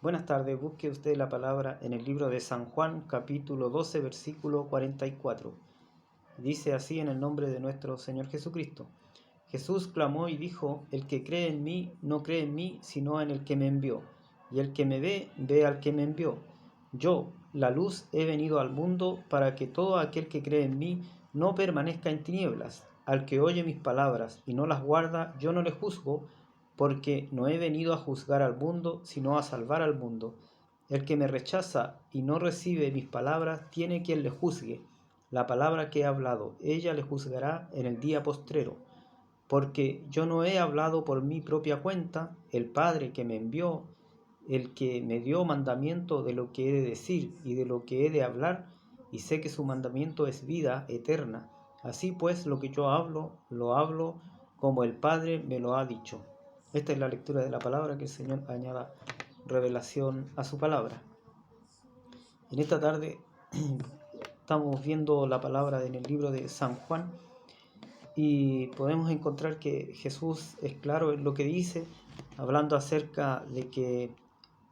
Buenas tardes, busque usted la palabra en el libro de San Juan, capítulo 12, versículo 44. Dice así en el nombre de nuestro Señor Jesucristo. Jesús clamó y dijo: El que cree en mí, no cree en mí, sino en el que me envió. Y el que me ve, ve al que me envió. Yo, la luz, he venido al mundo para que todo aquel que cree en mí no permanezca en tinieblas. Al que oye mis palabras y no las guarda, yo no le juzgo, porque no he venido a juzgar al mundo, sino a salvar al mundo. El que me rechaza y no recibe mis palabras, tiene quien le juzgue. La palabra que he hablado, ella le juzgará en el día postrero. Porque yo no he hablado por mi propia cuenta, el Padre que me envió, el que me dio mandamiento de lo que he de decir y de lo que he de hablar, y sé que su mandamiento es vida eterna. Así pues, lo que yo hablo, lo hablo como el Padre me lo ha dicho. Esta es la lectura de la palabra, que el Señor añada revelación a su palabra. En esta tarde estamos viendo la palabra en el libro de San Juan y podemos encontrar que Jesús es claro en lo que dice, hablando acerca de que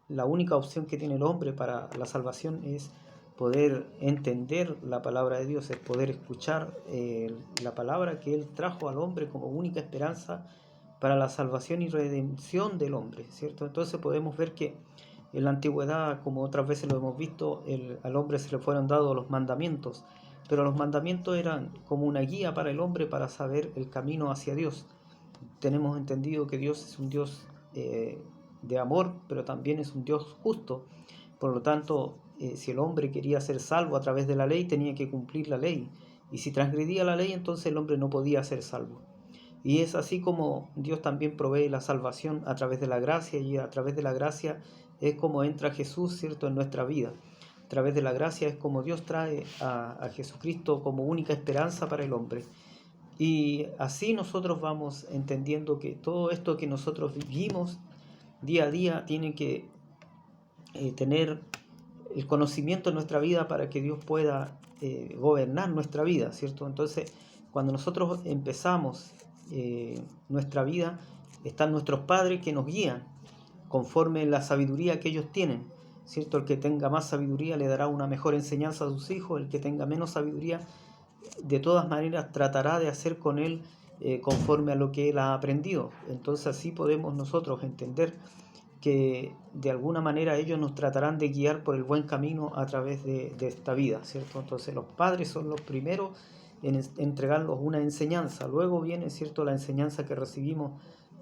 la única opción que tiene el hombre para la salvación es poder entender la palabra de Dios, es poder escuchar la palabra que Él trajo al hombre como única esperanza para la salvación y redención del hombre, ¿cierto? Entonces podemos ver que en la antigüedad, como otras veces lo hemos visto, al hombre se le fueron dados los mandamientos, pero los mandamientos eran como una guía para el hombre para saber el camino hacia Dios. Tenemos entendido que Dios es un Dios de amor, pero también es un Dios justo. Por lo tanto, si el hombre quería ser salvo a través de la ley, tenía que cumplir la ley. Y si transgredía la ley, entonces el hombre no podía ser salvo. Y es así como Dios también provee la salvación a través de la gracia, y a través de la gracia es como entra Jesús, ¿cierto?, en nuestra vida. A través de la gracia es como Dios trae a Jesucristo como única esperanza para el hombre. Y así nosotros vamos entendiendo que todo esto que nosotros vivimos día a día tiene que tener el conocimiento en nuestra vida para que Dios pueda gobernar nuestra vida, ¿cierto? Entonces, cuando nosotros empezamos nuestra vida, están nuestros padres que nos guían conforme la sabiduría que ellos tienen, ¿cierto? El que tenga más sabiduría le dará una mejor enseñanza a sus hijos, el que tenga menos sabiduría de todas maneras tratará de hacer con él conforme a lo que él ha aprendido. Entonces así podemos nosotros entender que de alguna manera ellos nos tratarán de guiar por el buen camino a través de esta vida, ¿cierto? Entonces los padres son los primeros en entregarnos una enseñanza. Luego viene, ¿cierto?, la enseñanza que recibimos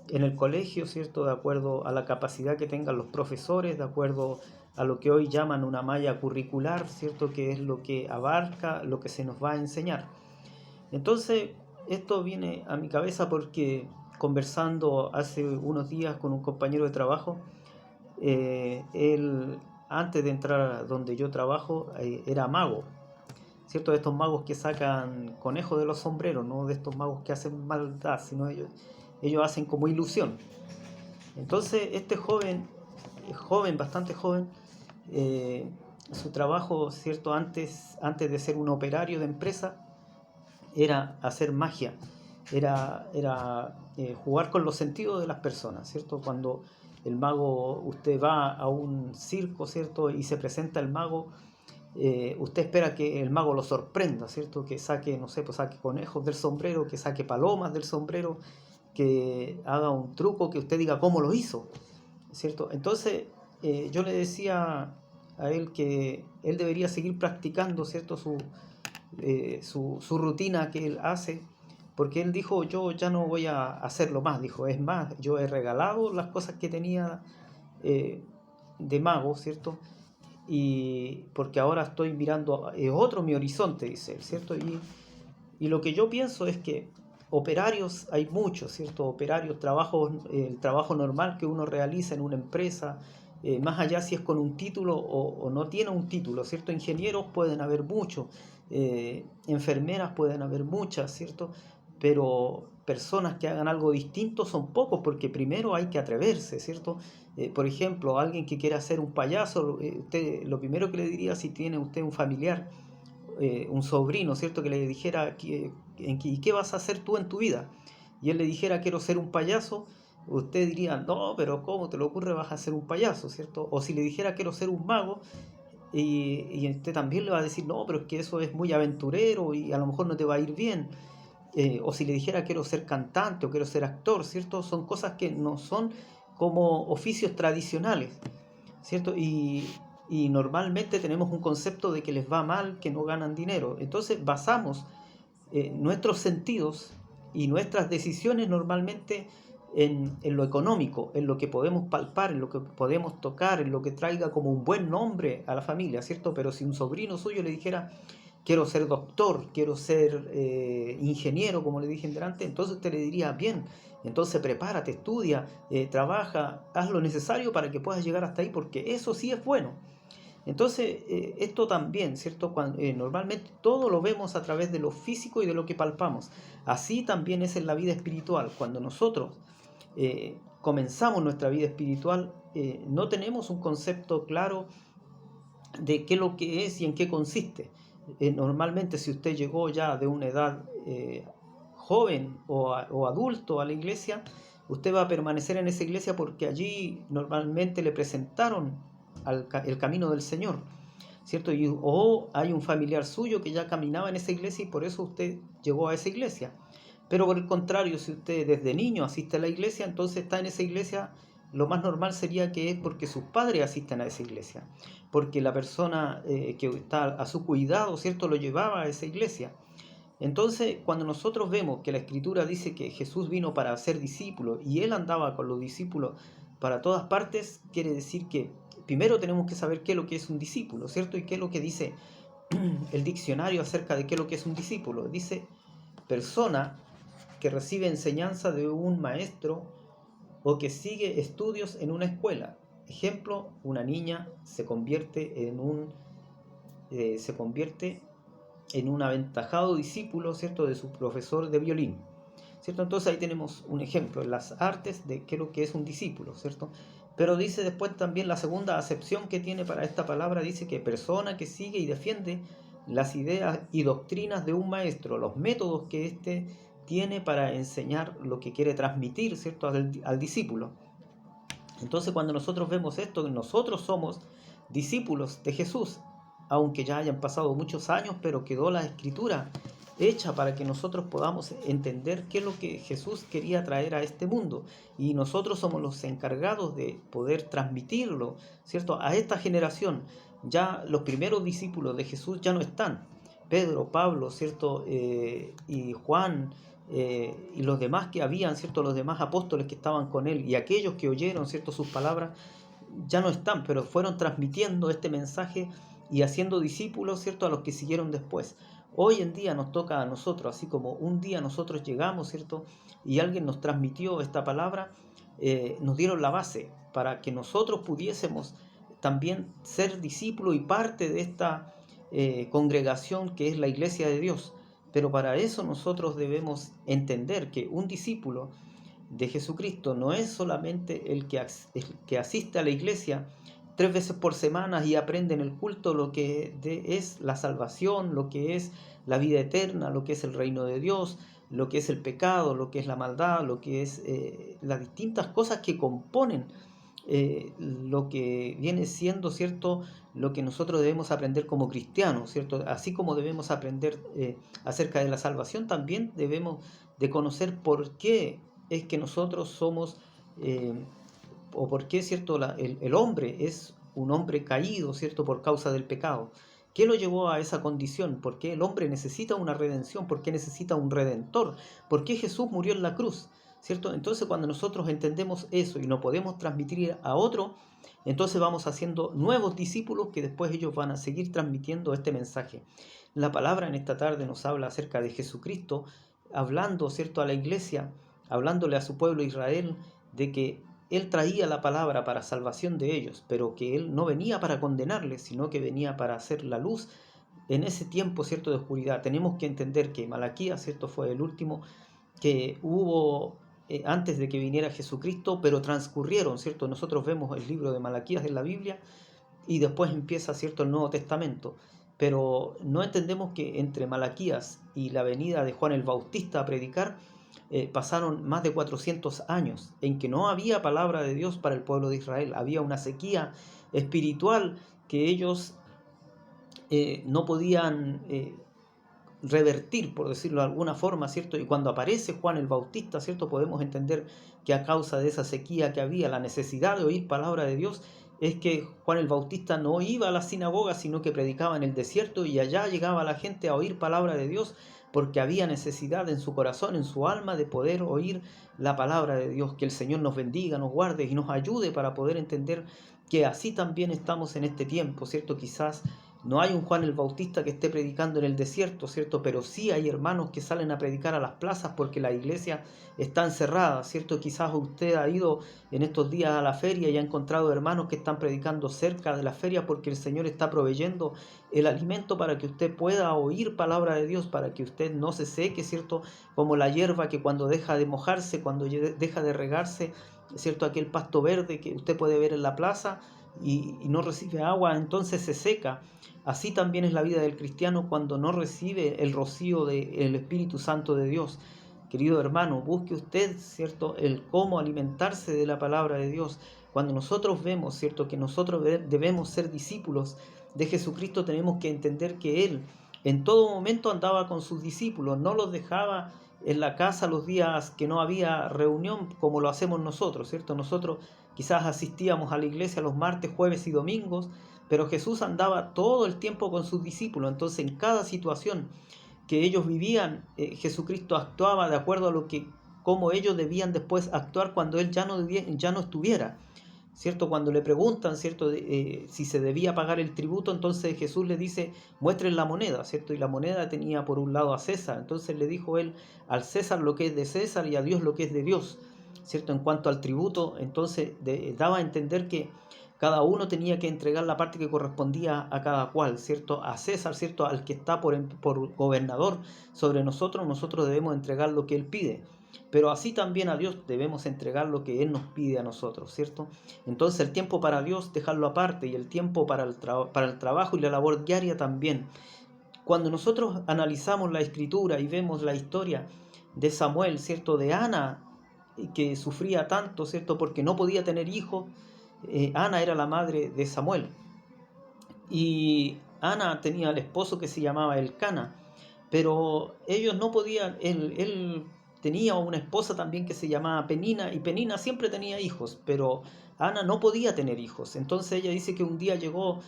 en el colegio, ¿cierto?, de acuerdo a la capacidad que tengan los profesores, de acuerdo a lo que hoy llaman una malla curricular, ¿cierto?, que es lo que abarca, lo que se nos va a enseñar. Entonces, esto viene a mi cabeza porque conversando hace unos días con un compañero de trabajo, él, antes de entrar donde yo trabajo, era mago, ¿cierto? De estos magos que sacan conejos de los sombreros, no de estos magos que hacen maldad, sino ellos hacen como ilusión. Entonces, este joven, bastante joven, su trabajo, ¿cierto?, antes de ser un operario de empresa, era hacer magia, era jugar con los sentidos de las personas, ¿cierto? Cuando el mago, usted va a un circo, ¿cierto?, y se presenta el mago, usted espera que el mago lo sorprenda, ¿cierto? Que saque, no sé, pues saque conejos del sombrero, que saque palomas del sombrero, que haga un truco que usted diga cómo lo hizo, ¿cierto? Entonces, yo le decía a él que él debería seguir practicando, ¿cierto?, su rutina que él hace, porque él dijo: yo ya no voy a hacerlo más, dijo, es más, yo he regalado las cosas que tenía de mago, ¿cierto? Y porque ahora estoy mirando otro mi horizonte, dice él, ¿cierto? Y lo que yo pienso es que operarios hay muchos, ¿cierto? Operarios, trabajos, el trabajo normal que uno realiza en una empresa, más allá si es con un título o no tiene un título, ¿cierto? Ingenieros pueden haber muchos, enfermeras pueden haber muchas, ¿cierto? Pero personas que hagan algo distinto son pocos, porque primero hay que atreverse, ¿cierto? Por ejemplo, alguien que quiera ser un payaso, usted, lo primero que le diría, si tiene usted un familiar, un sobrino, ¿cierto?, que le dijera: ¿y qué vas a hacer tú en tu vida? Y él le dijera: quiero ser un payaso, usted diría, no, pero ¿cómo te le ocurre? Vas a ser un payaso, ¿cierto? O si le dijera quiero ser un mago, y usted también le va a decir, no, pero es que eso es muy aventurero y a lo mejor no te va a ir bien. O si le dijera quiero ser cantante o quiero ser actor, ¿cierto? Son cosas que no son como oficios tradicionales, ¿cierto? Y normalmente tenemos un concepto de que les va mal, que no ganan dinero. Entonces basamos nuestros sentidos y nuestras decisiones normalmente en lo económico, en lo que podemos palpar, en lo que podemos tocar, en lo que traiga como un buen nombre a la familia, ¿cierto? Pero si un sobrino suyo le dijera, quiero ser doctor, quiero ser ingeniero, como le dije delante, entonces usted le diría, bien, entonces prepárate, estudia, trabaja, haz lo necesario para que puedas llegar hasta ahí, porque eso sí es bueno. Entonces, esto también, ¿cierto? Normalmente todo lo vemos a través de lo físico y de lo que palpamos. Así también es en la vida espiritual. Cuando nosotros comenzamos nuestra vida espiritual, no tenemos un concepto claro de qué es lo que es y en qué consiste. Normalmente, si usted llegó ya de una edad joven o adulto a la iglesia, usted va a permanecer en esa iglesia porque allí normalmente le presentaron el camino del Señor, ¿cierto? O hay un familiar suyo que ya caminaba en esa iglesia y por eso usted llegó a esa iglesia. Pero por el contrario, si usted desde niño asiste a la iglesia, entonces está en esa iglesia, lo más normal sería que es porque sus padres asisten a esa iglesia, porque la persona que está a su cuidado, ¿cierto?, lo llevaba a esa iglesia. Entonces, cuando nosotros vemos que la Escritura dice que Jesús vino para ser discípulo y él andaba con los discípulos para todas partes, quiere decir que primero tenemos que saber qué es lo que es un discípulo, ¿cierto? Y qué es lo que dice el diccionario acerca de qué es lo que es un discípulo. Dice, persona que recibe enseñanza de un maestro o que sigue estudios en una escuela. Ejemplo, una niña se convierte en un aventajado discípulo, ¿cierto?, de su profesor de violín, ¿cierto? Entonces ahí tenemos un ejemplo en las artes de qué es lo que es un discípulo, ¿cierto? Pero dice después también la segunda acepción que tiene para esta palabra, dice que persona que sigue y defiende las ideas y doctrinas de un maestro, los métodos que éste tiene para enseñar lo que quiere transmitir, ¿cierto?, al discípulo. Entonces cuando nosotros vemos esto, nosotros somos discípulos de Jesús, aunque ya hayan pasado muchos años, pero quedó la escritura hecha para que nosotros podamos entender qué es lo que Jesús quería traer a este mundo. Y nosotros somos los encargados de poder transmitirlo, ¿cierto?, a esta generación. Ya los primeros discípulos de Jesús ya no están. Pedro, Pablo, ¿cierto?, y Juan, y los demás que habían, ¿cierto?, los demás apóstoles que estaban con él y aquellos que oyeron, ¿cierto?, sus palabras, ya no están, pero fueron transmitiendo este mensaje y haciendo discípulos, ¿cierto?, a los que siguieron después. Hoy en día nos toca a nosotros, así como un día nosotros llegamos, ¿cierto?, y alguien nos transmitió esta palabra, nos dieron la base para que nosotros pudiésemos también ser discípulos y parte de esta congregación que es la iglesia de Dios. Pero para eso nosotros debemos entender que un discípulo de Jesucristo no es solamente el que asiste a la iglesia 3 veces por semana y aprende en el culto lo que es la salvación, lo que es la vida eterna, lo que es el reino de Dios, lo que es el pecado, lo que es la maldad, lo que es las distintas cosas que componen lo que viene siendo, ¿cierto?, lo que nosotros debemos aprender como cristianos, ¿cierto? Así como debemos aprender acerca de la salvación, también debemos de conocer por qué es que nosotros somos, o por qué, ¿cierto?, el hombre es un hombre caído, ¿cierto?, por causa del pecado. ¿Qué lo llevó a esa condición? ¿Por qué el hombre necesita una redención? ¿Por qué necesita un redentor? ¿Por qué Jesús murió en la cruz? ¿Cierto? Entonces cuando nosotros entendemos eso y no podemos transmitir a otro, entonces vamos haciendo nuevos discípulos que después ellos van a seguir transmitiendo este mensaje. La palabra en esta tarde nos habla acerca de Jesucristo, hablando, ¿cierto?, a la iglesia, hablándole a su pueblo Israel de que Él traía la palabra para salvación de ellos, pero que Él no venía para condenarles, sino que venía para hacer la luz en ese tiempo, ¿cierto?, de oscuridad. Tenemos que entender que Malaquías, ¿cierto?, fue el último que hubo antes de que viniera Jesucristo, pero transcurrieron, ¿cierto? Nosotros vemos el libro de Malaquías en la Biblia y después empieza, ¿cierto?, el Nuevo Testamento. Pero no entendemos que entre Malaquías y la venida de Juan el Bautista a predicar, pasaron más de 400 años en que no había palabra de Dios para el pueblo de Israel. Había una sequía espiritual que ellos no podían revertir, por decirlo de alguna forma, ¿cierto? Y cuando aparece Juan el Bautista, ¿cierto? Podemos entender que a causa de esa sequía que había, la necesidad de oír palabra de Dios, es que Juan el Bautista no iba a la sinagoga, sino que predicaba en el desierto, y allá llegaba la gente a oír palabra de Dios, porque había necesidad en su corazón, en su alma, de poder oír la palabra de Dios. Que el Señor nos bendiga, nos guarde y nos ayude para poder entender que así también estamos en este tiempo, ¿cierto? Quizás no hay un Juan el Bautista que esté predicando en el desierto, ¿cierto? Pero sí hay hermanos que salen a predicar a las plazas porque la iglesia está encerrada, ¿cierto? Quizás usted ha ido en estos días a la feria y ha encontrado hermanos que están predicando cerca de la feria porque el Señor está proveyendo el alimento para que usted pueda oír palabra de Dios, para que usted no se seque, ¿cierto? Como la hierba que cuando deja de mojarse, cuando deja de regarse, ¿cierto? Aquel pasto verde que usted puede ver en la plaza y no recibe agua, entonces se seca. Así también es la vida del cristiano cuando no recibe el rocío del Espíritu Santo de Dios. Querido hermano, busque usted, ¿cierto?, el cómo alimentarse de la palabra de Dios. Cuando nosotros vemos, ¿cierto?, que nosotros debemos ser discípulos de Jesucristo, tenemos que entender que Él en todo momento andaba con sus discípulos, no los dejaba en la casa los días que no había reunión como lo hacemos nosotros, ¿cierto? Nosotros quizás asistíamos a la iglesia los martes, jueves y domingos, pero Jesús andaba todo el tiempo con sus discípulos. Entonces, en cada situación que ellos vivían, Jesucristo actuaba de acuerdo a cómo ellos debían después actuar cuando Él ya no estuviera, ¿cierto? Cuando le preguntan, ¿cierto?, si se debía pagar el tributo, entonces Jesús le dice, muestren la moneda, ¿cierto? Y la moneda tenía por un lado a César. Entonces le dijo Él, al César lo que es de César y a Dios lo que es de Dios, ¿cierto? En cuanto al tributo, entonces daba a entender que cada uno tenía que entregar la parte que correspondía a cada cual, ¿cierto? A César, ¿cierto? Al que está por gobernador sobre nosotros, nosotros debemos entregar lo que Él pide. Pero así también a Dios debemos entregar lo que Él nos pide a nosotros, ¿cierto? Entonces el tiempo para Dios, dejarlo aparte, y el tiempo para el trabajo y la labor diaria también. Cuando nosotros analizamos la Escritura y vemos la historia de Samuel, ¿cierto? De Ana, que sufría tanto, ¿cierto? Porque no podía tener hijos. Ana era la madre de Samuel. Y Ana tenía el esposo que se llamaba Elcana, pero ellos no podían, él tenía una esposa también que se llamaba Penina, y Penina siempre tenía hijos, pero Ana no podía tener hijos. Entonces ella dice que un día llegó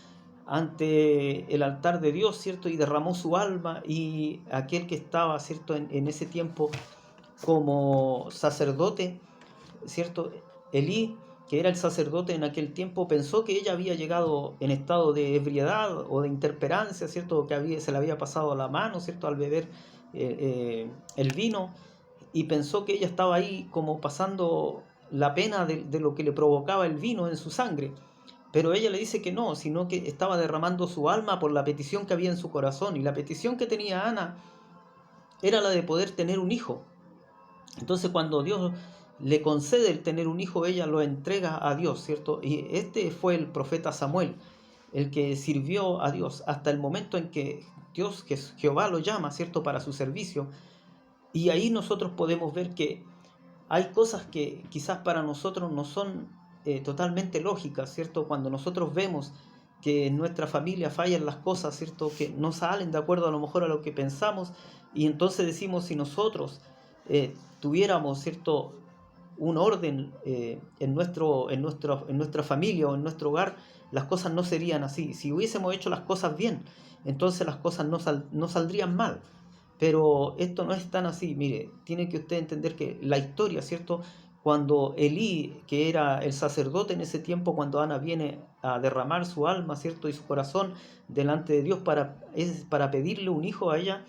ante el altar de Dios, ¿cierto? Y derramó su alma, y aquel que estaba, ¿cierto?, en ese tiempo como sacerdote, ¿cierto?, Elí, que era el sacerdote en aquel tiempo, pensó que ella había llegado en estado de ebriedad o de intemperancia, ¿cierto?, que se le había pasado la mano, ¿cierto?, al beber el vino, y pensó que ella estaba ahí como pasando la pena de lo que le provocaba el vino en su sangre. Pero ella le dice que no, sino que estaba derramando su alma por la petición que había en su corazón, y la petición que tenía Ana era la de poder tener un hijo. Entonces cuando Dios le concede el tener un hijo, ella lo entrega a Dios, ¿cierto? Y este fue el profeta Samuel, el que sirvió a Dios hasta el momento en que Jehová lo llama, ¿cierto?, para su servicio. Y ahí nosotros podemos ver que hay cosas que quizás para nosotros no son totalmente lógicas, ¿cierto? Cuando nosotros vemos que en nuestra familia fallan las cosas, ¿cierto?, que no salen de acuerdo a lo mejor a lo que pensamos, y entonces decimos, si nosotros tuviéramos, ¿cierto?, un orden en nuestra familia o en nuestro hogar, las cosas no serían así. Si hubiésemos hecho las cosas bien, entonces las cosas no saldrían mal. Pero esto no es tan así. Mire, tiene que usted entender que la historia, ¿cierto? Cuando Elí, que era el sacerdote en ese tiempo, cuando Ana viene a derramar su alma, ¿cierto?, y su corazón delante de Dios para pedirle un hijo a ella,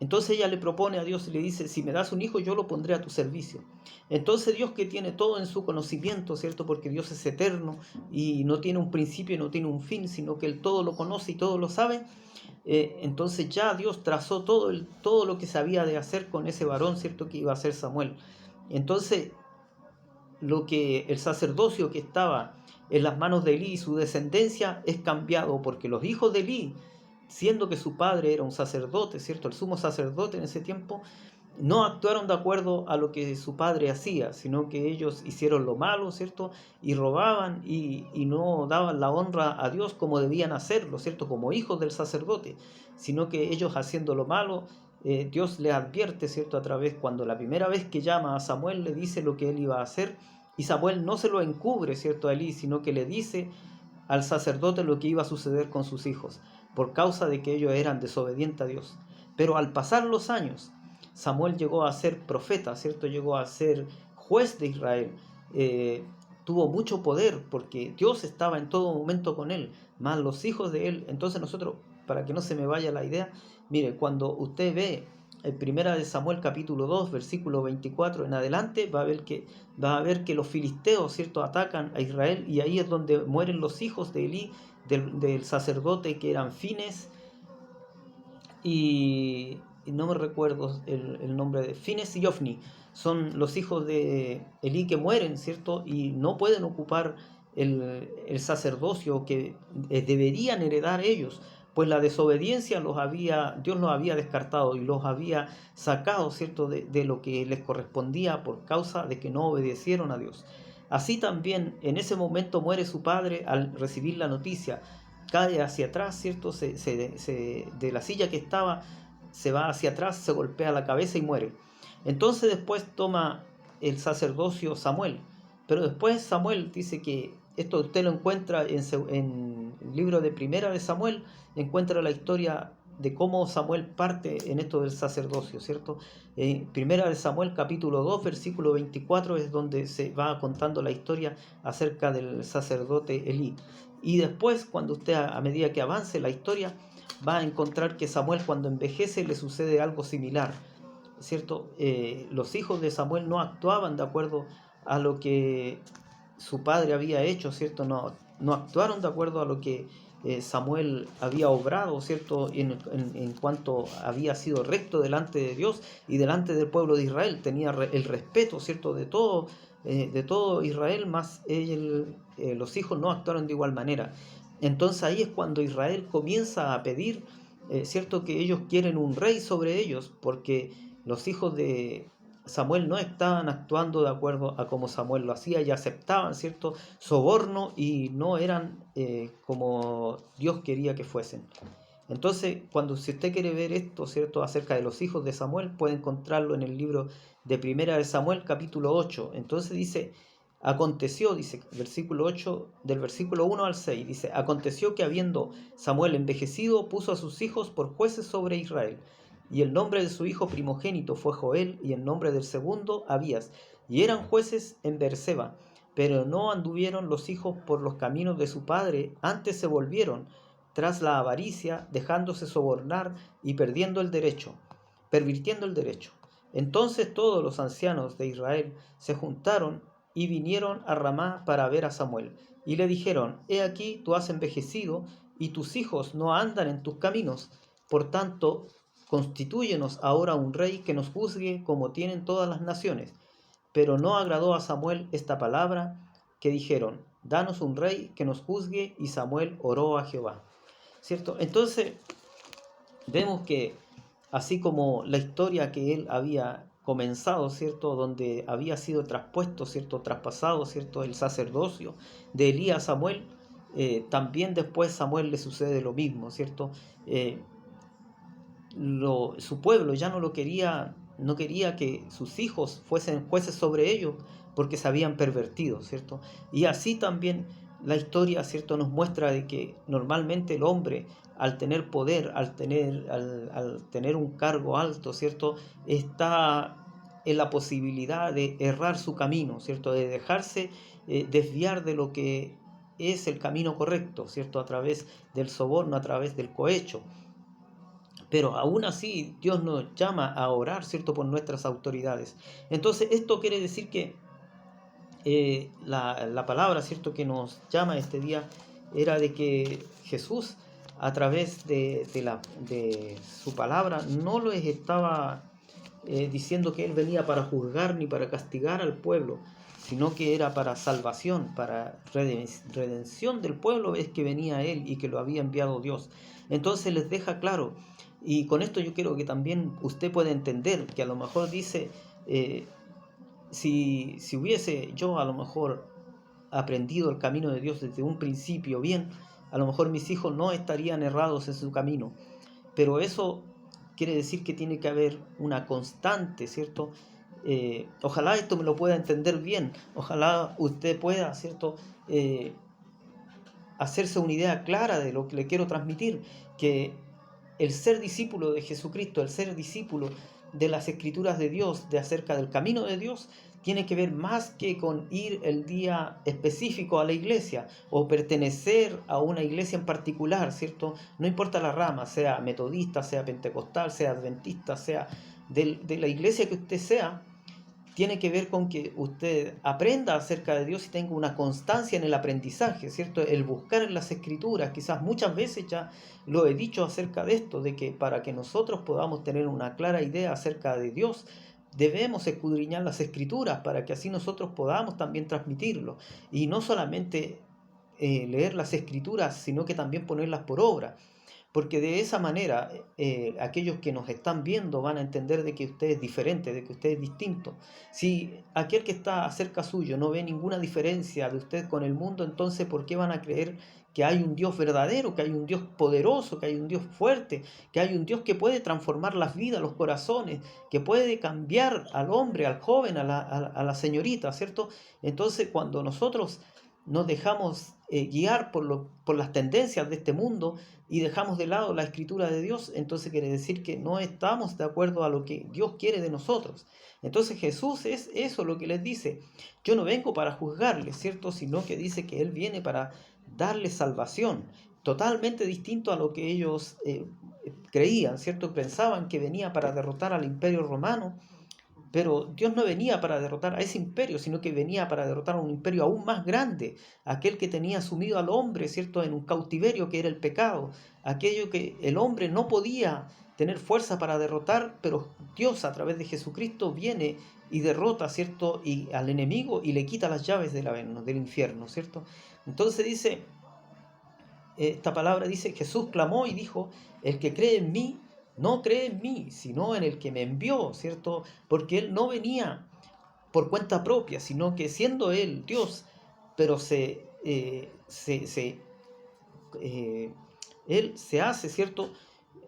entonces ella le propone a Dios y le dice, si me das un hijo, yo lo pondré a tu servicio. Entonces Dios, que tiene todo en su conocimiento, ¿cierto? Porque Dios es eterno y no tiene un principio y no tiene un fin, sino que Él todo lo conoce y todo lo sabe. Entonces ya Dios trazó todo lo que se había de hacer con ese varón, ¿cierto?, que iba a ser Samuel. Entonces, lo que el sacerdocio que estaba en las manos de Elí y su descendencia es cambiado, porque los hijos de Elí, siendo que su padre era un sacerdote, ¿cierto?, el sumo sacerdote en ese tiempo, no actuaron de acuerdo a lo que su padre hacía, sino que ellos hicieron lo malo, ¿cierto? Y robaban y no daban la honra a Dios como debían hacerlo, ¿cierto? Como hijos del sacerdote, sino que ellos haciendo lo malo, Dios les advierte, ¿cierto? A través, cuando la primera vez que llama a Samuel, le dice lo que él iba a hacer, y Samuel no se lo encubre, ¿cierto? A Elí, sino que le dice al sacerdote lo que iba a suceder con sus hijos, por causa de que ellos eran desobedientes a Dios. Pero al pasar los años, Samuel llegó a ser profeta, ¿cierto? Llegó a ser juez de Israel. Tuvo mucho poder porque Dios estaba en todo momento con él, más los hijos de él. Entonces nosotros, para que no se me vaya la idea, mire, cuando usted ve en Primera de Samuel capítulo 2, versículo 24 en adelante, va a ver que los filisteos, ¿cierto?, atacan a Israel, y ahí es donde mueren los hijos de Elí, del sacerdote, que eran Fines y no me recuerdo el nombre de Fines y Ofni. Son los hijos de Elí que mueren, ¿cierto? Y no pueden ocupar el sacerdocio que deberían heredar ellos, pues la desobediencia Dios los había descartado y los había sacado, ¿cierto?, de lo que les correspondía por causa de que no obedecieron a Dios. Así también en ese momento muere su padre al recibir la noticia, cae hacia atrás, ¿cierto? De la silla que estaba, se va hacia atrás, se golpea la cabeza y muere. Entonces después toma el sacerdocio Samuel, pero después Samuel dice que esto usted lo encuentra en el libro de Primera de Samuel, encuentra la historia de cómo Samuel parte en esto del sacerdocio, ¿cierto? Primera de Samuel capítulo 2, versículo 24 es donde se va contando la historia acerca del sacerdote Elí. Y después, cuando usted a medida que avance la historia, va a encontrar que Samuel, cuando envejece, le sucede algo similar, ¿cierto? Los hijos de Samuel no actuaban de acuerdo a lo que su padre había hecho, ¿cierto? No actuaron de acuerdo a lo que Samuel había obrado, ¿cierto? En cuanto había sido recto delante de Dios y delante del pueblo de Israel. Tenía el respeto, ¿cierto?, de todo Israel, más los hijos no actuaron de igual manera. Entonces ahí es cuando Israel comienza a pedir, ¿cierto?, que ellos quieren un rey sobre ellos, porque los hijos de Samuel no estaban actuando de acuerdo a como Samuel lo hacía, y aceptaban, ¿cierto?, soborno, y no eran como Dios quería que fuesen. Entonces, si usted quiere ver esto, ¿cierto?, acerca de los hijos de Samuel, puede encontrarlo en el libro de Primera de Samuel, capítulo 8. Entonces dice, aconteció, dice, versículo 8, del versículo 1 al 6, dice, aconteció que habiendo Samuel envejecido, puso a sus hijos por jueces sobre Israel. Y el nombre de su hijo primogénito fue Joel, y el nombre del segundo Abías. Y eran jueces en Beerseba, pero no anduvieron los hijos por los caminos de su padre, antes se volvieron tras la avaricia, dejándose sobornar y pervirtiendo el derecho. Entonces todos los ancianos de Israel se juntaron y vinieron a Ramá para ver a Samuel. Y le dijeron, he aquí tú has envejecido, y tus hijos no andan en tus caminos. Por tanto, constitúyenos ahora un rey que nos juzgue como tienen todas las naciones. Pero no agradó a Samuel esta palabra, que dijeron, danos un rey que nos juzgue, y Samuel oró a Jehová. ¿Cierto? Entonces, vemos que así como la historia que él había comenzado, ¿cierto?, donde había sido traspuesto, ¿cierto?, traspasado, ¿cierto?, el sacerdocio de Elías a Samuel, también después Samuel le sucede lo mismo, ¿cierto? Su pueblo ya no quería que sus hijos fuesen jueces sobre ellos, porque se habían pervertido, ¿cierto? Y así también la historia, ¿cierto?, nos muestra de que normalmente el hombre, al tener poder, al tener un cargo alto, ¿cierto?, está en la posibilidad de errar su camino, ¿cierto?, de dejarse desviar de lo que es el camino correcto, ¿cierto?, a través del soborno, a través del cohecho. Pero aún así Dios nos llama a orar, ¿cierto?, por nuestras autoridades. Entonces esto quiere decir que la palabra, ¿cierto?, que nos llama este día era de que Jesús, a través de su palabra, no les estaba diciendo que Él venía para juzgar ni para castigar al pueblo, sino que era para salvación, para redención del pueblo, es que venía Él y que lo había enviado Dios. Entonces les deja claro Y con esto yo quiero que también usted pueda entender que a lo mejor dice, si hubiese yo a lo mejor aprendido el camino de Dios desde un principio bien, a lo mejor mis hijos no estarían errados en su camino. Pero eso quiere decir que tiene que haber una constante, ¿cierto? Ojalá esto me lo pueda entender bien, ojalá usted pueda, ¿cierto? Hacerse una idea clara de lo que le quiero transmitir, que el ser discípulo de Jesucristo, el ser discípulo de las Escrituras de Dios, de acerca del camino de Dios, tiene que ver más que con ir el día específico a la iglesia o pertenecer a una iglesia en particular, ¿cierto? No importa la rama, sea metodista, sea pentecostal, sea adventista, sea de la iglesia que usted sea, tiene que ver con que usted aprenda acerca de Dios y tenga una constancia en el aprendizaje, ¿cierto? El buscar en las Escrituras, quizás muchas veces ya lo he dicho acerca de esto, de que para que nosotros podamos tener una clara idea acerca de Dios, debemos escudriñar las Escrituras para que así nosotros podamos también transmitirlo. Y no solamente leer las Escrituras, sino que también ponerlas por obra. Porque de esa manera aquellos que nos están viendo van a entender de que usted es diferente, de que usted es distinto. Si aquel que está cerca suyo no ve ninguna diferencia de usted con el mundo, entonces ¿por qué van a creer que hay un Dios verdadero, que hay un Dios poderoso, que hay un Dios fuerte, que hay un Dios que puede transformar las vidas, los corazones, que puede cambiar al hombre, al joven, a la señorita, ¿cierto? Entonces cuando nosotros nos dejamos guiar por las tendencias de este mundo y dejamos de lado la escritura de Dios, entonces quiere decir que no estamos de acuerdo a lo que Dios quiere de nosotros. Entonces Jesús es eso lo que les dice. Yo no vengo para juzgarles, ¿cierto? Sino que dice que Él viene para darles salvación. Totalmente distinto a lo que ellos creían, ¿cierto? Pensaban que venía para derrotar al imperio romano. Pero Dios no venía para derrotar a ese imperio, sino que venía para derrotar a un imperio aún más grande, aquel que tenía sumido al hombre, ¿cierto?, en un cautiverio que era el pecado, aquello que el hombre no podía tener fuerza para derrotar, pero Dios a través de Jesucristo viene y derrota, ¿cierto?, y al enemigo y le quita las llaves del infierno, ¿cierto? Entonces dice, esta palabra dice, Jesús clamó y dijo, el que cree en mí, no cree en mí, sino en el que me envió, ¿cierto? Porque Él no venía por cuenta propia, sino que siendo Él Dios, pero Él se hace, ¿cierto?,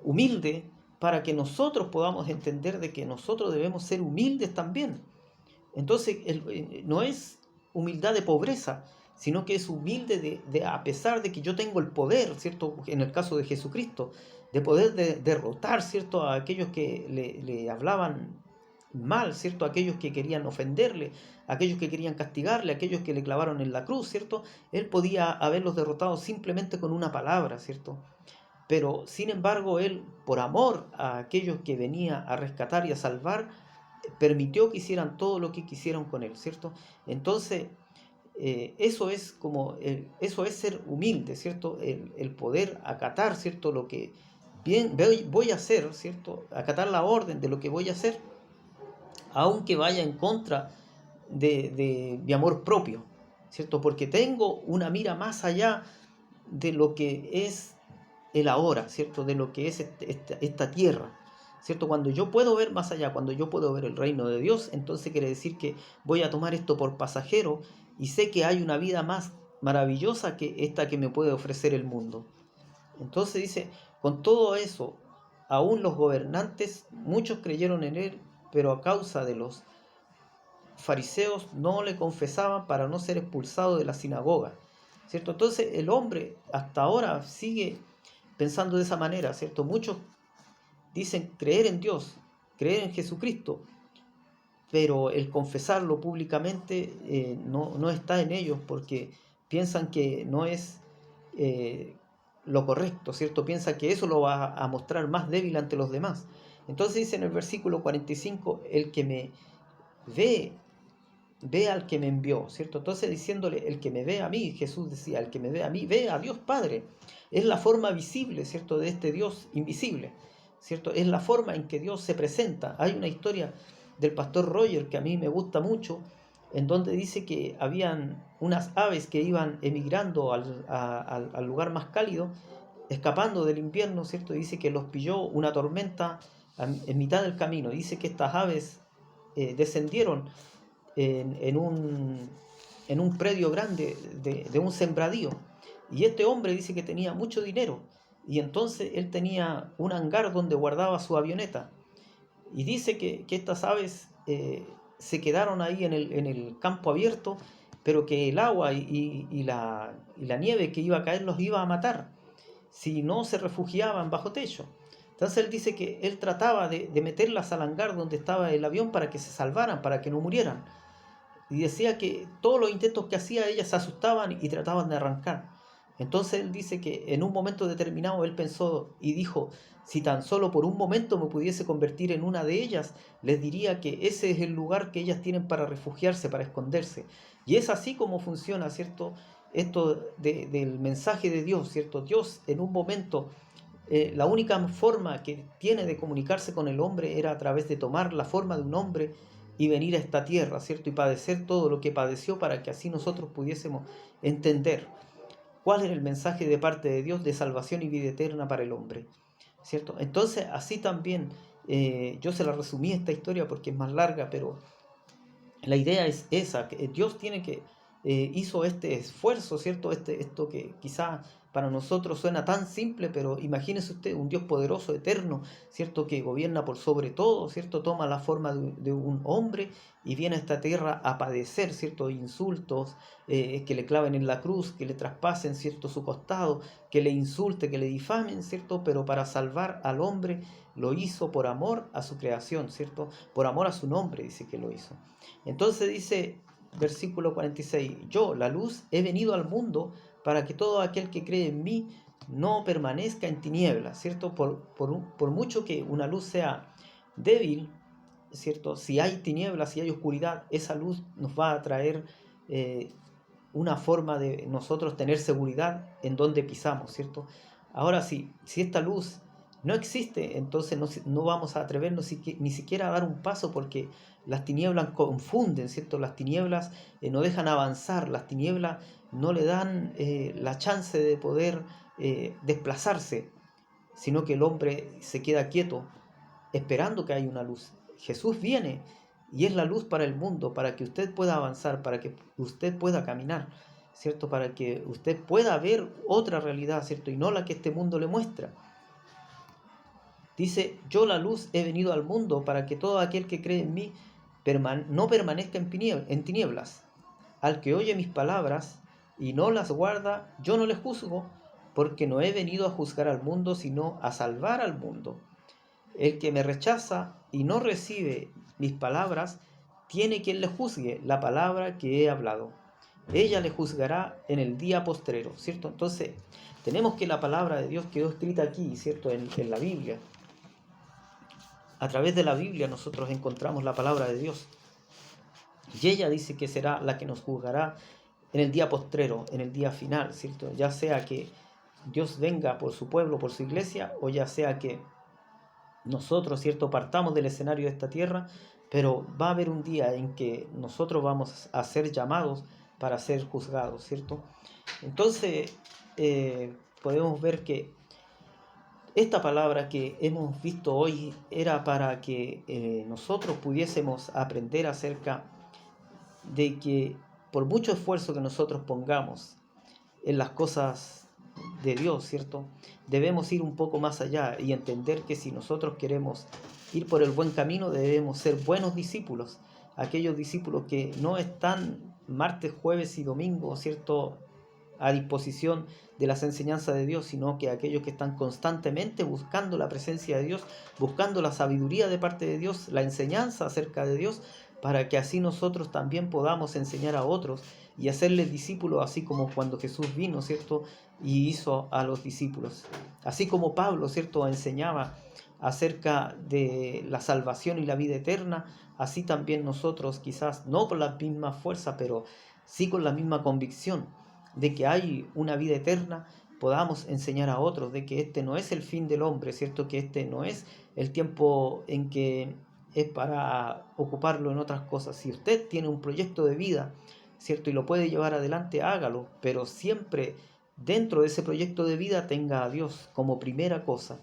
humilde para que nosotros podamos entender de que nosotros debemos ser humildes también. Entonces, no es humildad de pobreza, sino que es humilde a pesar de que yo tengo el poder, ¿cierto? En el caso de Jesucristo, de poder derrotar, ¿cierto?, a aquellos que le hablaban mal, ¿cierto?, a aquellos que querían ofenderle, a aquellos que querían castigarle, a aquellos que le clavaron en la cruz, ¿cierto? Él podía haberlos derrotado simplemente con una palabra, ¿cierto? Pero, sin embargo, Él, por amor a aquellos que venía a rescatar y a salvar, permitió que hicieran todo lo que quisieron con Él, ¿cierto? Entonces, eso es ser humilde, ¿cierto? El poder acatar, ¿cierto?, lo que bien voy a hacer, ¿cierto? Acatar la orden de lo que voy a hacer, aunque vaya en contra de mi amor propio, ¿cierto? Porque tengo una mira más allá de lo que es el ahora, ¿cierto? De lo que es esta tierra, ¿cierto? Cuando yo puedo ver más allá, cuando yo puedo ver el reino de Dios, entonces quiere decir que voy a tomar esto por pasajero y sé que hay una vida más maravillosa que esta que me puede ofrecer el mundo. Entonces dice, con todo eso, aún los gobernantes, muchos creyeron en Él, pero a causa de los fariseos no le confesaban para no ser expulsado de la sinagoga, ¿cierto? Entonces el hombre hasta ahora sigue pensando de esa manera, ¿cierto? Muchos dicen creer en Dios, creer en Jesucristo, pero el confesarlo públicamente no está en ellos porque piensan que no es lo correcto, ¿cierto? Piensan que eso lo va a mostrar más débil ante los demás. Entonces dice en el versículo 45, el que me ve al que me envió, ¿cierto? Entonces diciéndole, el que me ve a mí, Jesús decía, el que me ve a mí, ve a Dios Padre. Es la forma visible, ¿cierto?, de este Dios invisible, ¿cierto? Es la forma en que Dios se presenta. Hay una historia del pastor Roger que a mí me gusta mucho, en donde dice que habían unas aves que iban emigrando al lugar más cálido, escapando del invierno, ¿cierto? Dice que los pilló una tormenta en mitad del camino. Dice que estas aves descendieron en un predio grande de un sembradío. Y este hombre dice que tenía mucho dinero. Y entonces él tenía un hangar donde guardaba su avioneta. Y dice que estas aves se quedaron ahí en el campo abierto, pero que el agua y la nieve que iba a caer los iba a matar si no se refugiaban bajo techo. Entonces él dice que él trataba de meterlas al hangar donde estaba el avión para que se salvaran, para que no murieran. Y decía que todos los intentos que hacía ellas se asustaban y trataban de arrancar. Entonces él dice que en un momento determinado él pensó y dijo, si tan solo por un momento me pudiese convertir en una de ellas, les diría que ese es el lugar que ellas tienen para refugiarse, para esconderse. Y es así como funciona, ¿cierto? Esto del mensaje de Dios, ¿cierto? Dios en un momento, la única forma que tiene de comunicarse con el hombre era a través de tomar la forma de un hombre y venir a esta tierra, ¿cierto? Y padecer todo lo que padeció para que así nosotros pudiésemos entender cuál era el mensaje de parte de Dios de salvación y vida eterna para el hombre, ¿cierto? Entonces, así también, yo se la resumí esta historia porque es más larga, pero la idea es esa, que Dios hizo este esfuerzo, ¿cierto? Esto que quizá para nosotros suena tan simple, pero imagínese usted un Dios poderoso, eterno, ¿cierto? Que gobierna por sobre todo, ¿cierto? Toma la forma de un hombre y viene a esta tierra a padecer, ¿cierto? Insultos, que le claven en la cruz, que le traspasen, ¿cierto? Su costado, que le insulte, que le difamen, ¿cierto? Pero para salvar al hombre lo hizo por amor a su creación, ¿cierto? Por amor a su nombre, dice que lo hizo. Entonces dice, versículo 46, yo, la luz, he venido al mundo para que todo aquel que cree en mí no permanezca en tinieblas, ¿cierto? Por mucho que una luz sea débil, ¿cierto? Si hay tinieblas, si hay oscuridad, esa luz nos va a traer una forma de nosotros tener seguridad en donde pisamos, ¿cierto? Ahora, si esta luz no existe, entonces no vamos a atrevernos ni siquiera a dar un paso porque las tinieblas confunden, ¿cierto? Las tinieblas no dejan avanzar, las tinieblas no le dan la chance de poder desplazarse, sino que el hombre se queda quieto esperando que haya una luz. Jesús viene y es la luz para el mundo, para que usted pueda avanzar, para que usted pueda caminar, ¿cierto? Para que usted pueda ver otra realidad, ¿cierto? Y no la que este mundo le muestra. Dice, yo la luz he venido al mundo para que todo aquel que cree en mí no permanezca en tinieblas. Al que oye mis palabras y no las guarda, yo no le juzgo, porque no he venido a juzgar al mundo, sino a salvar al mundo. El que me rechaza y no recibe mis palabras, tiene quien le juzgue la palabra que he hablado. Ella le juzgará en el día postrero, ¿cierto? Entonces, tenemos que la palabra de Dios quedó escrita aquí, ¿cierto? En la Biblia. A través de la Biblia nosotros encontramos la palabra de Dios. Y ella dice que será la que nos juzgará en el día postrero, en el día final, ¿cierto? Ya sea que Dios venga por su pueblo, por su iglesia, o ya sea que nosotros, ¿cierto?, partamos del escenario de esta tierra, pero va a haber un día en que nosotros vamos a ser llamados para ser juzgados, ¿cierto? Entonces, podemos ver que esta palabra que hemos visto hoy era para que nosotros pudiésemos aprender acerca de que por mucho esfuerzo que nosotros pongamos en las cosas de Dios, ¿cierto? Debemos ir un poco más allá y entender que si nosotros queremos ir por el buen camino, debemos ser buenos discípulos, aquellos discípulos que no están martes, jueves y domingo, ¿cierto?, a disposición de las enseñanzas de Dios, sino que aquellos que están constantemente buscando la presencia de Dios, buscando la sabiduría de parte de Dios, la enseñanza acerca de Dios, para que así nosotros también podamos enseñar a otros y hacerles discípulos, así como cuando Jesús vino, ¿cierto?, y hizo a los discípulos. Así como Pablo, ¿cierto?, enseñaba acerca de la salvación y la vida eterna, así también nosotros, quizás no con la misma fuerza, pero sí con la misma convicción de que hay una vida eterna, podamos enseñar a otros de que este no es el fin del hombre, ¿cierto?, que este no es el tiempo en que es para ocuparlo en otras cosas. Si usted tiene un proyecto de vida, ¿cierto?, y lo puede llevar adelante, hágalo, pero siempre dentro de ese proyecto de vida tenga a Dios como primera cosa.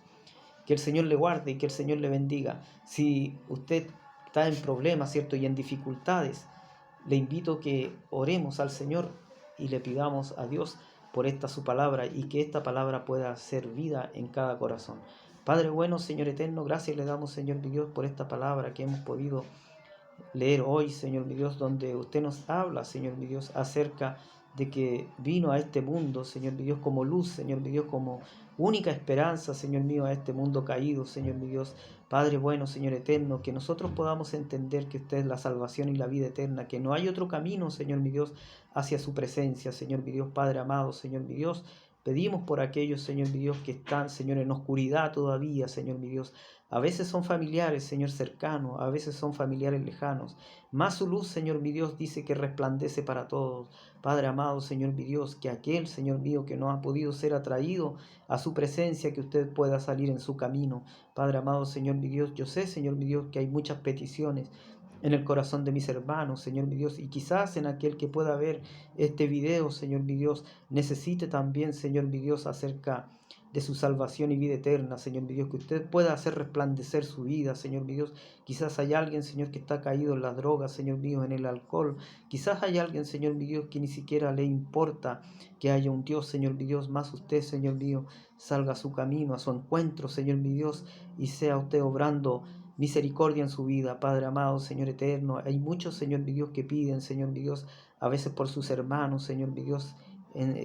Que el Señor le guarde y que el Señor le bendiga. Si usted está en problemas, ¿cierto? Y en dificultades, le invito a que oremos al Señor y le pidamos a Dios por esta su palabra y que esta palabra pueda hacer vida en cada corazón. Padre bueno, Señor eterno, gracias le damos, Señor mi Dios, por esta palabra que hemos podido leer hoy, Señor mi Dios, donde usted nos habla, Señor mi Dios, acerca de que vino a este mundo, Señor mi Dios, como luz, Señor mi Dios, como única esperanza, Señor mío, a este mundo caído, Señor mi Dios. Padre bueno, Señor eterno, que nosotros podamos entender que usted es la salvación y la vida eterna, que no hay otro camino, Señor mi Dios, hacia su presencia, Señor mi Dios, Padre amado, Señor mi Dios. Pedimos por aquellos, Señor mi Dios, que están, Señor, en oscuridad todavía, Señor mi Dios. A veces son familiares, Señor, cercanos, a veces son familiares lejanos. Más su luz, Señor mi Dios, dice que resplandece para todos. Padre amado, Señor mi Dios, que aquel, Señor mío, que no ha podido ser atraído a su presencia, que usted pueda salir en su camino. Padre amado, Señor mi Dios, yo sé, Señor mi Dios, que hay muchas peticiones en el corazón de mis hermanos, Señor mi Dios, y quizás en aquel que pueda ver este video, Señor mi Dios, necesite también, Señor mi Dios, acerca de su salvación y vida eterna, Señor mi Dios, que usted pueda hacer resplandecer su vida, Señor mi Dios. Quizás hay alguien, Señor, que está caído en las drogas, Señor mío, en el alcohol. Quizás hay alguien, Señor mi Dios, que ni siquiera le importa que haya un Dios, Señor mi Dios, más usted, Señor mío, salga a su camino, a su encuentro, Señor mi Dios, y sea usted obrando misericordia en su vida, Padre amado, Señor eterno. Hay muchos, Señor mi Dios, que piden, Señor mi Dios, a veces por sus hermanos, Señor mi Dios,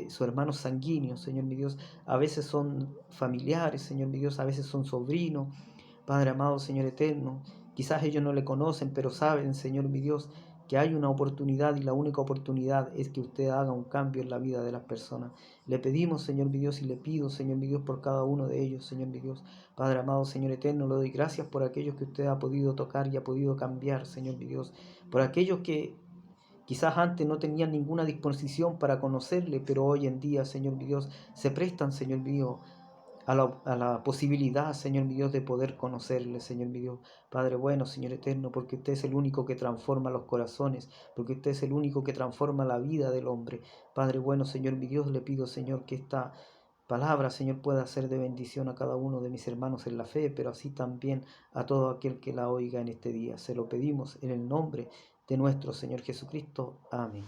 sus hermanos sanguíneos, Señor mi Dios, a veces son familiares, Señor mi Dios, a veces son sobrinos, Padre amado, Señor eterno. Quizás ellos no le conocen, pero saben, Señor mi Dios, que hay una oportunidad y la única oportunidad es que usted haga un cambio en la vida de las personas. Le pedimos, Señor mi Dios, y le pido, Señor mi Dios, por cada uno de ellos, Señor mi Dios. Padre amado, Señor eterno, le doy gracias por aquellos que usted ha podido tocar y ha podido cambiar, Señor mi Dios. Por aquellos que quizás antes no tenían ninguna disposición para conocerle, pero hoy en día, Señor mi Dios, se prestan, Señor mío, a la posibilidad, Señor mi Dios, de poder conocerle, Señor mi Dios. Padre bueno, Señor eterno, porque usted es el único que transforma los corazones, porque usted es el único que transforma la vida del hombre. Padre bueno, Señor mi Dios, le pido, Señor, que esta palabra, Señor, pueda ser de bendición a cada uno de mis hermanos en la fe, pero así también a todo aquel que la oiga en este día. Se lo pedimos en el nombre de nuestro Señor Jesucristo. Amén.